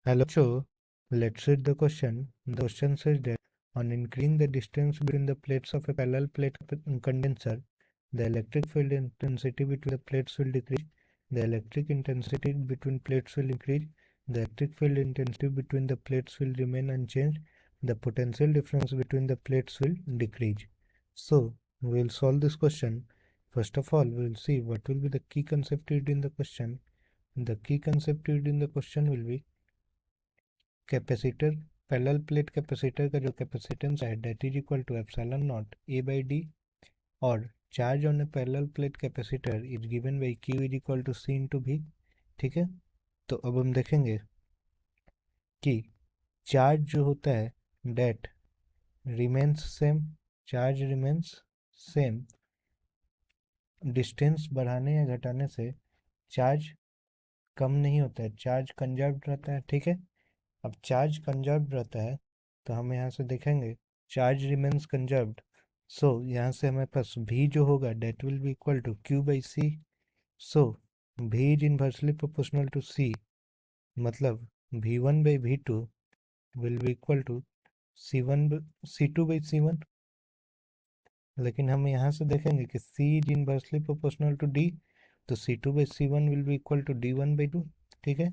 Hello, so let's read the question. The question says that on increasing the distance between the plates of a parallel plate condenser, the electric field intensity between the plates will decrease, the electric intensity between plates will increase, the electric field intensity between the plates will remain unchanged, the potential difference between the plates will decrease. So, we will solve this question. First of all, we will see what will be the key concept used in the question. The key concept used in the question will be capacitor parallel plate capacitor का जो capacitance है that is equal to epsilon not A by D और charge on a parallel plate capacitor is given by Q is equal to C into V. ठीक है, तो अब हम देखेंगे कि चार्ज जो होता है that remains same, charge remains same, distance बढ़ाने या घटाने से चार्ज कम नहीं होता है, चार्ज कंजर्व्ड रहता है। ठीक है, अब चार्ज कंजर्व्ड रहता है तो हम यहाँ से देखेंगे चार्ज रिमेन्स कंजर्व्ड। सो यहाँ से हमारे पास v जो होगा that will be equal to q by C. So v is inversely proportional to c, मतलब v1 by v2 will be equal to c2 by c1। लेकिन हम यहाँ से देखेंगे कि c is inversely proportional to d, तो c2 by c1 will be equal to d1 by 2। ठीक है,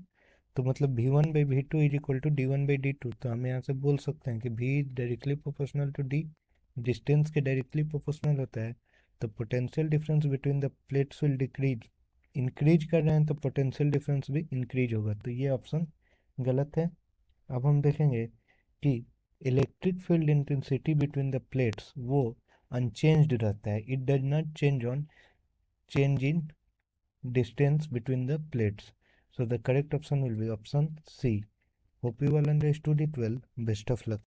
तो मतलब v1 by v2 is equal to d1 by d2। तो हम यहाँ से बोल सकते हैं कि v is directly proportional to d, distance के डायरेक्टली प्रोपोर्शनल होता है, तो potential difference between the plates will decrease. Increase कर रहे हैं तो पोटेंशियल डिफरेंस भी इंक्रीज होगा, तो ये ऑप्शन गलत है। अब हम देखेंगे कि electric field intensity between the plates वो अनचेंज्ड रहता है, it does not change on change in distance between the plates. So the correct option will be option C. Hope you all understood it well. Best of luck.